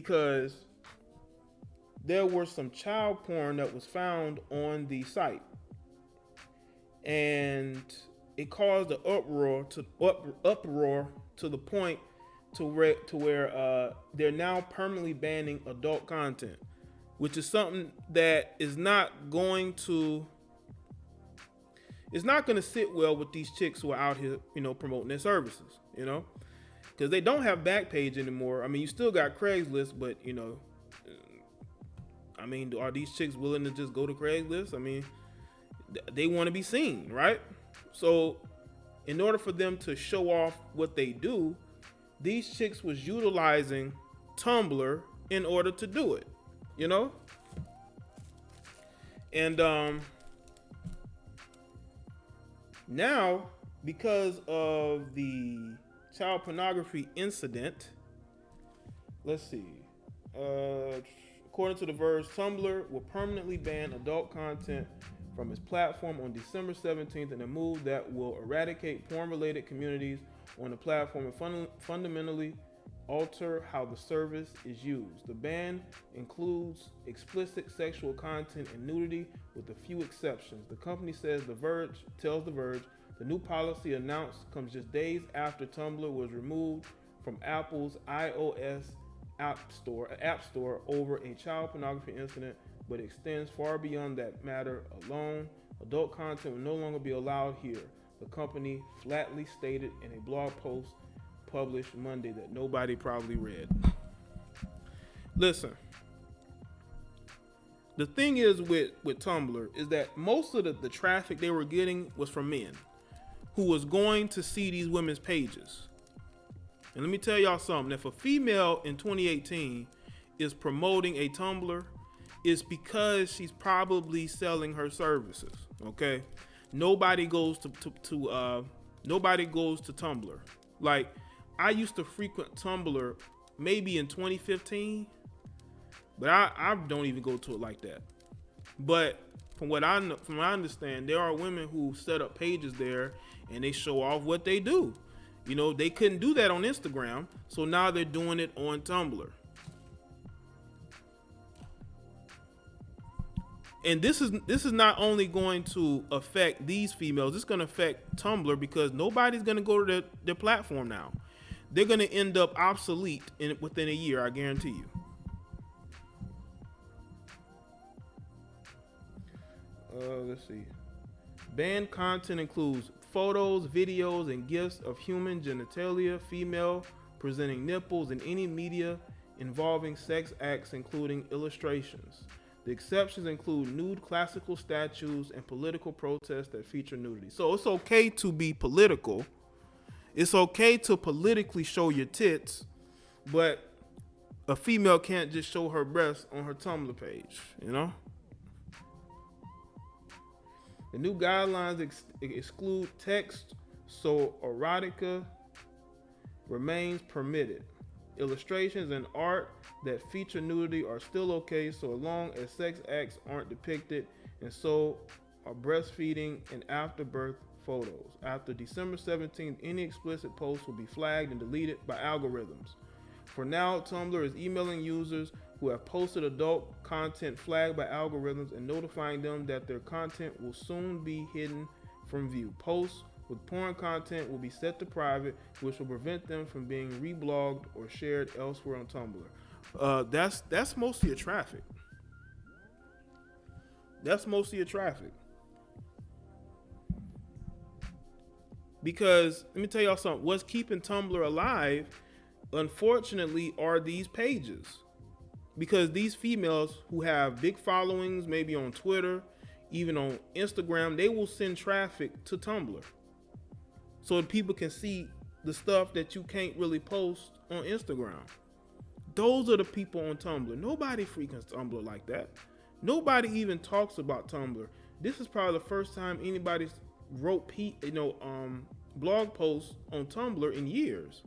because there was some child porn that was found on the site, and it caused an uproar to the point to where they're now permanently banning adult content, which is something that is not going to sit well with these chicks who are out here, promoting their services, because they don't have Backpage anymore. I mean, you still got Craigslist, but are these chicks willing to just go to Craigslist? I mean, they want to be seen, right? So in order for them to show off what they do, these chicks was utilizing Tumblr in order to do it, And now, because of the child pornography incident, let's see. According to The Verge, Tumblr will permanently ban adult content from its platform on December 17th in a move that will eradicate porn-related communities on the platform and fundamentally alter how the service is used. The ban includes explicit sexual content and nudity, with a few exceptions. The company tells The Verge, the new policy announced comes just days after Tumblr was removed from Apple's iOS App Store over a child pornography incident, but extends far beyond that matter alone. Adult content will no longer be allowed here, the company flatly stated in a blog post published Monday that nobody probably read. Listen, the thing is with Tumblr is that most of the traffic they were getting was from men who was going to see these women's pages. And let me tell y'all something. If a female in 2018 is promoting a Tumblr, it's because she's probably selling her services. Okay, nobody goes to Tumblr. Like, I used to frequent Tumblr maybe in 2015, but I don't even go to it like that. But from what I understand, there are women who set up pages there and they show off what they do. They couldn't do that on Instagram, so now they're doing it on Tumblr. And this is not only going to affect these females, it's going to affect Tumblr, because nobody's going to go to their platform now. They're going to end up obsolete within a year, I guarantee you. Let's see. Banned content includes photos, videos, and GIFs of human genitalia, female presenting nipples, and any media involving sex acts, including illustrations. The exceptions include nude classical statues and political protests that feature nudity. So it's okay to be political. It's okay to politically show your tits, but a female can't just show her breasts on her Tumblr page, The new guidelines exclude text, so erotica remains permitted. Illustrations and art that feature nudity are still okay, so long as sex acts aren't depicted, and so are breastfeeding and afterbirth photos. After December 17th, any explicit posts will be flagged and deleted by algorithms. For now, Tumblr is emailing users who have posted adult content flagged by algorithms and notifying them that their content will soon be hidden from view. Posts with porn content will be set to private, which will prevent them from being reblogged or shared elsewhere on Tumblr. That's most of your traffic. That's most of your traffic. Because let me tell y'all something. What's keeping Tumblr alive, unfortunately, are these pages. Because these females who have big followings, maybe on Twitter, even on Instagram, they will send traffic to Tumblr, so that people can see the stuff that you can't really post on Instagram. Those are the people on Tumblr. Nobody frequents Tumblr like that. Nobody even talks about Tumblr. This is probably the first time anybody wrote blog posts on Tumblr in years.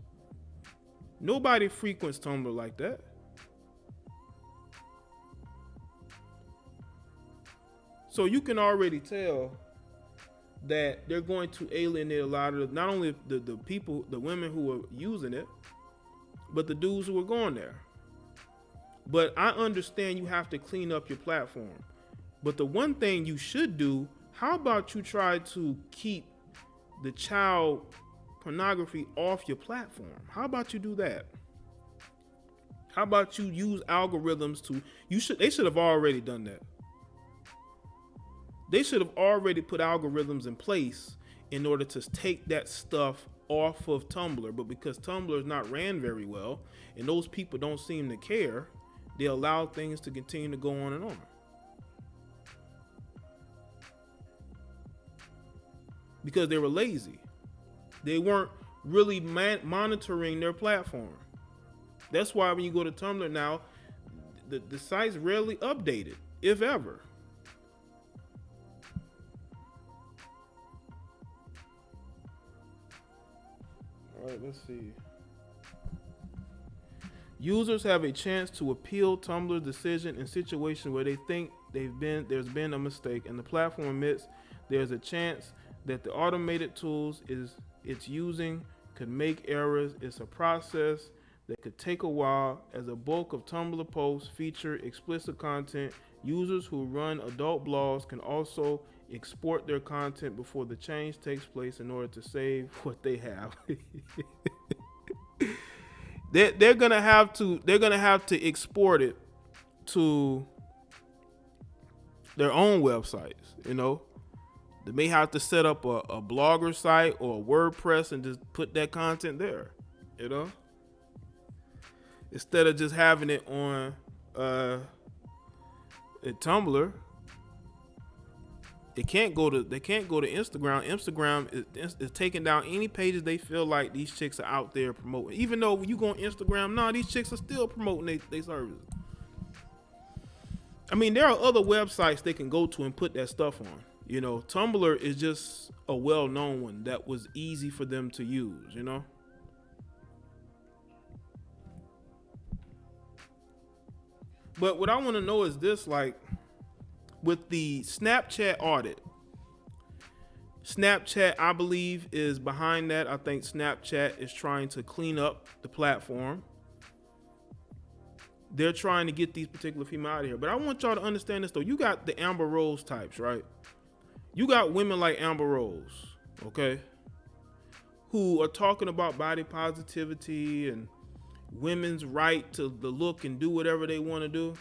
Nobody frequents Tumblr like that. So you can already tell that they're going to alienate a lot of not only the people, the women who are using it, but the dudes who are going there. But I understand you have to clean up your platform. But the one thing you should do, how about you try to keep the child pornography off your platform? How about you do that? How about you use algorithms to, they should have already done that. They should have already put algorithms in place in order to take that stuff off of Tumblr. But because Tumblr is not ran very well and those people don't seem to care, they allow things to continue to go on and on. Because they were lazy. They weren't really monitoring their platform. That's why when you go to Tumblr now, the site's rarely updated, if ever. All right, let's see. Users have a chance to appeal Tumblr's decision in situations where they think there's been a mistake, and the platform admits there's a chance that the automated tools it's using could make errors. It's a process that could take a while, as a bulk of Tumblr posts feature explicit content. Users who run adult blogs can also export their content before the change takes place in order to save what they have. They're gonna have to export it to their own websites. You know, they may have to set up a blogger site or a WordPress and just put that content there. You know, instead of just having it on at Tumblr. They can't go to Instagram. Instagram is taking down any pages they feel like these chicks are out there promoting. Even though when you go on Instagram, these chicks are still promoting their services. I mean, there are other websites they can go to and put that stuff on. You know, Tumblr is just a well-known one that was easy for them to use, you know? But what I want to know is this, like, with the Snapchat audit, Snapchat, I believe, is behind that. I think Snapchat is trying to clean up the platform. They're trying to get these particular females out of here. But I want y'all to understand this, though. You got the Amber Rose types, right? You got women like Amber Rose, okay, who are talking about body positivity and women's right to the look and do whatever they want to do.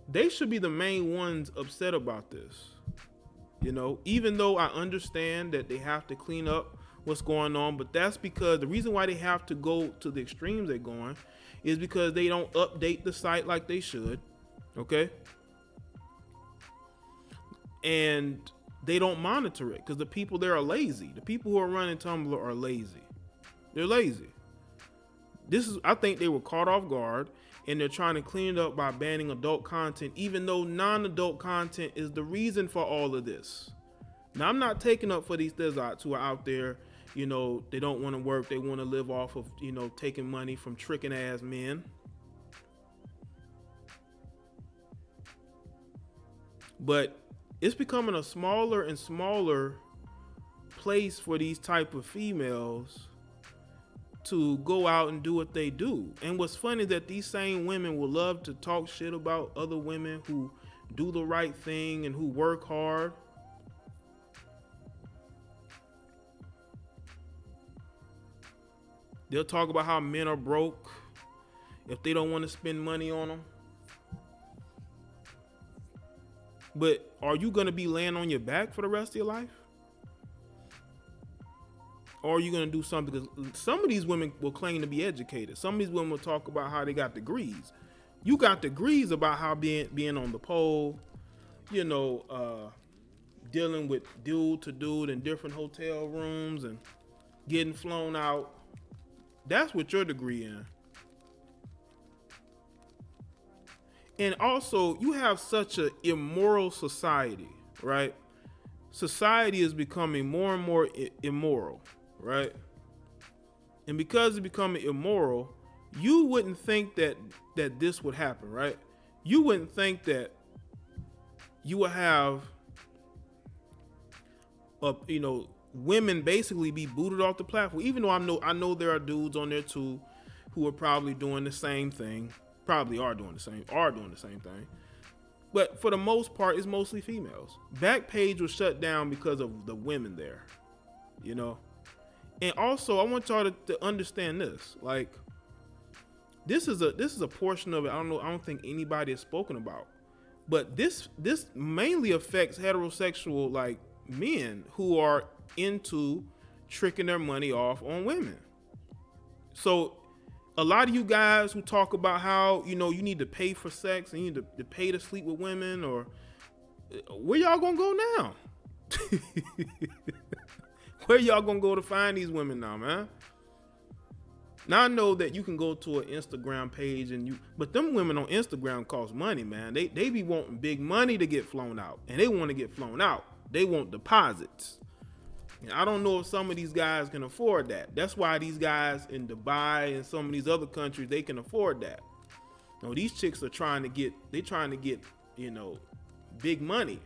They should be the main ones upset about this. You know, even though I understand that they have to clean up what's going on, but that's because the reason why they have to go to the extremes they're going is because they don't update the site like they should, okay? And they don't monitor it because the people there are lazy. The people who are running Tumblr are lazy. They're lazy. I think they were caught off guard, and they're trying to clean it up by banning adult content, even though non-adult content is the reason for all of this. Now, I'm not taking up for these Thizzots who are out there, you know, they don't want to work, they want to live off of, you know, taking money from tricking ass men. But it's becoming a smaller and smaller place for these type of females to go out and do what they do. And what's funny is that these same women will love to talk shit about other women who do the right thing and who work hard. They'll talk about how men are broke if they don't want to spend money on them. But are you going to be laying on your back for the rest of your life? Or are you going to do something? Because some of these women will claim to be educated. Some of these women will talk about how they got degrees. You got degrees about how being on the pole, you know, dealing with dude to dude in different hotel rooms and getting flown out. That's what your degree in. And also, you have such an immoral society, right? Society is becoming more and more immoral. Right? And because it's becoming immoral, you wouldn't think that this would happen, right? You wouldn't think that you would have you know, women basically be booted off the platform. Even though I know there are dudes on there too who are probably doing the same thing. probably are doing the same thing. But for the most part, it's mostly females. Backpage was shut down because of the women there, you know. And also, I want y'all to understand this. Like, this is a portion of it. I don't think anybody has spoken about. But this mainly affects heterosexual like men who are into tricking their money off on women. So a lot of you guys who talk about how, you know, you need to pay for sex and you need to pay to sleep with women, or where y'all gonna go now? Where y'all gonna go to find these women now, man? Now I know that you can go to an Instagram page but them women on Instagram cost money, man. They be wanting big money to get flown out, and they want to get flown out. They want deposits. And I don't know if some of these guys can afford that. That's why these guys in Dubai and some of these other countries, they can afford that. You know, these chicks are trying to get, you know, big money.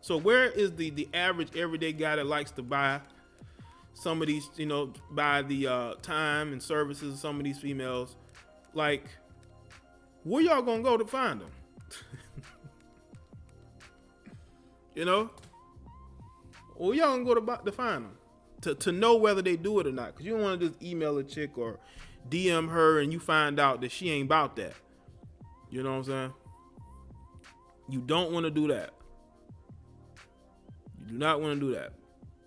So where is the average everyday guy that likes to buy some of these, you know, buy the time and services of some of these females? Like, where y'all gonna go to find them? You know, where y'all gonna go to find them to know whether they do it or not? Because you don't want to just email a chick or DM her and you find out that she ain't about that. You know what I'm saying? You don't want to do that. You do not want to do that.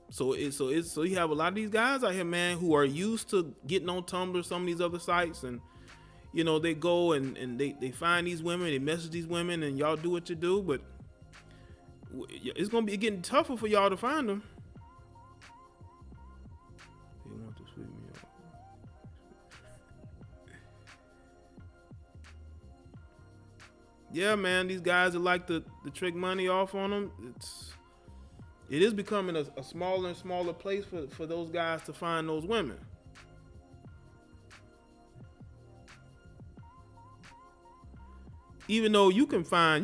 So you have a lot of these guys out here, man, who are used to getting on Tumblr, some of these other sites, and you know, they go and they find these women, they message these women, and y'all do what you do, but it's gonna be getting tougher for y'all to find them. They want to sweep me up. Yeah, man, these guys that like to trick money off on them, it is becoming a smaller and smaller place for those guys to find those women. Even though you can spot,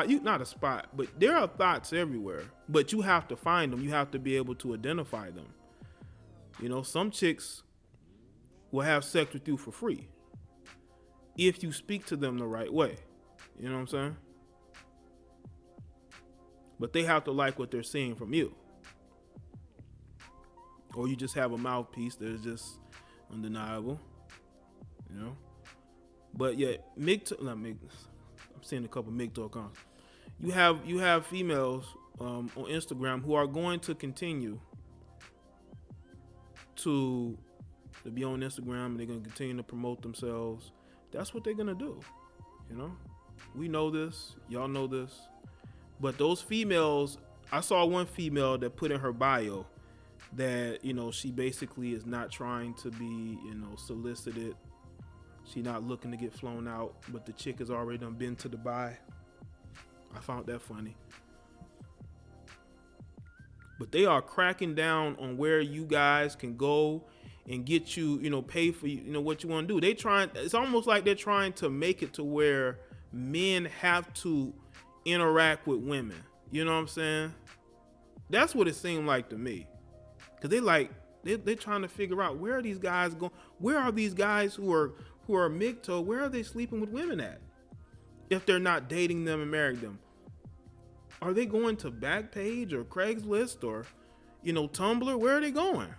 not a spot, but there are thots everywhere, but you have to find them. You have to be able to identify them. You know, some chicks will have sex with you for free if you speak to them the right way. You know what I'm saying? But they have to like what they're seeing from you. Or you just have a mouthpiece that is just undeniable. You know? But yeah, I'm seeing a couple MGTOW accounts. You have females on Instagram who are going to continue to be on Instagram, and they're going to continue to promote themselves. That's what they're going to do. You know? We know this. Y'all know this. But those females, I saw one female that put in her bio that, you know, she basically is not trying to be, you know, solicited. She not looking to get flown out, but the chick has already done been to Dubai. I found that funny. But they are cracking down on where you guys can go and get you, you know, pay for, you know, what you want to do. It's almost like they're trying to make it to where men have to interact with women. You know what I'm saying? That's what it seemed like to me. Cause they're trying to figure out, where are these guys going? Where are these guys who are MGTOW? Where are they sleeping with women at? If they're not dating them and marrying them, are they going to Backpage or Craigslist or, you know, Tumblr? Where are they going?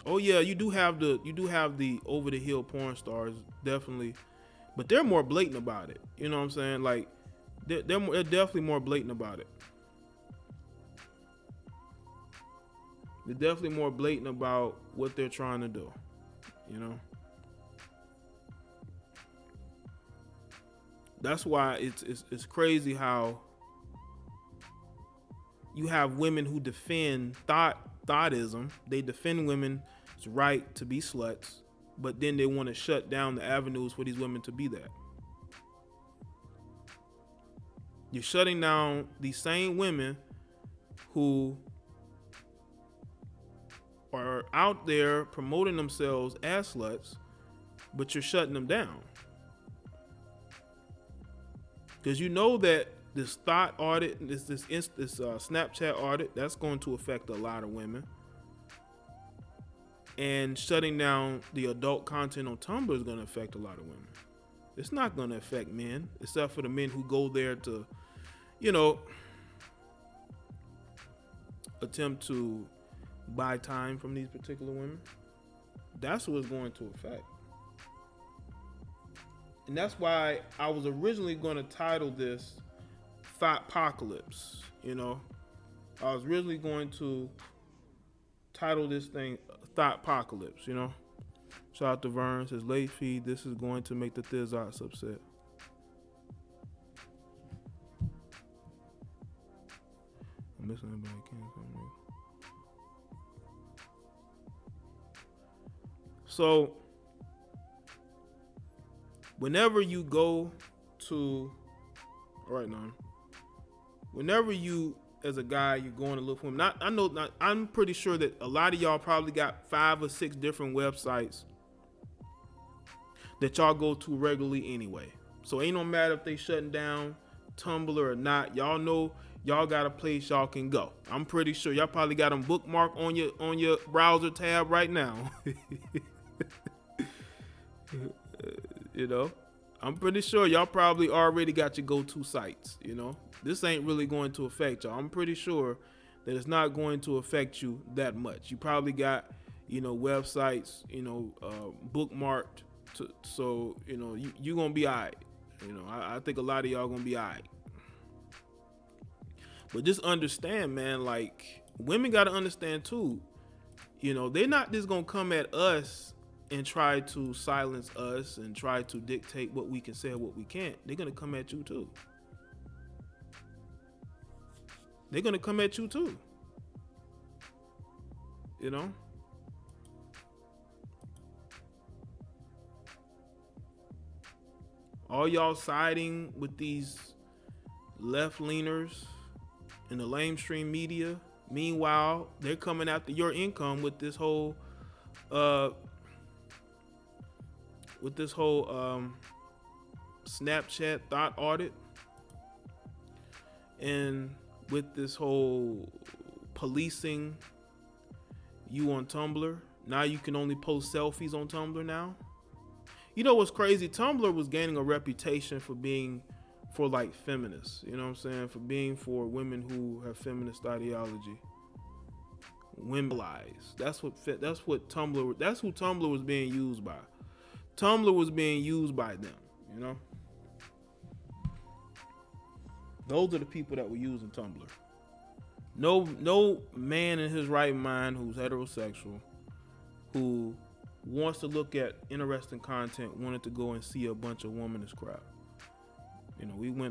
Oh yeah, you do have the over the hill porn stars, definitely, but they're more blatant about it. You know what I'm saying? Like they're definitely more blatant about it. They're definitely more blatant about what they're trying to do. You know, that's why it's crazy how you have women who defend thotism. They defend women's right to be sluts, but then they want to shut down the avenues for these women to be that. You're shutting down these same women who are out there promoting themselves as sluts, but you're shutting them down. Because you know that this thot audit, this Snapchat audit, that's going to affect a lot of women. And shutting down the adult content on Tumblr is going to affect a lot of women. It's not going to affect men, except for the men who go there to, you know, attempt to buy time from these particular women. That's what it's going to affect. And that's why I was originally going to title this Thotpocalypse. You know, I was originally going to title this thing Thotpocalypse, you know. Shout out to Vern, says late feed, this is going to make the Thizzots upset. I'm missing anybody can't come. So whenever you go to, all right now, whenever you as a guy, you're going to look for him. I'm pretty sure that a lot of y'all probably got 5 or 6 different websites that y'all go to regularly anyway. So ain't no matter if they shutting down Tumblr or not. Y'all know y'all got a place y'all can go. I'm pretty sure y'all probably got them bookmarked on your browser tab right now. You know, I'm pretty sure y'all probably already got your go-to sites, you know. This ain't really going to affect y'all. I'm pretty sure that it's not going to affect you that much. You probably got, you know, websites, you know, bookmarked. So, you know, you're going to be all right. You know, I think a lot of y'all going to be all right. But just understand, man, like, women got to understand too, you know, they're not just going to come at us and try to silence us and try to dictate what we can say or what we can't. They're going to come at you too. They're going to come at you too. You know? All y'all siding with these left-leaners in the lamestream media. Meanwhile, they're coming after your income with this whole Snapchat thot audit, and with this whole policing you on Tumblr. Now you can only post selfies on Tumblr now. You know what's crazy? Tumblr was gaining a reputation for being for like feminists, you know what I'm saying? For being for women who have feminist ideology. Women lies. That's what Tumblr, that's who Tumblr was being used by. Tumblr was being used by them, you know? Those are the people that were using Tumblr. No man in his right mind who's heterosexual, who wants to look at interesting content, wanted to go and see a bunch of womanist crap. You know, we went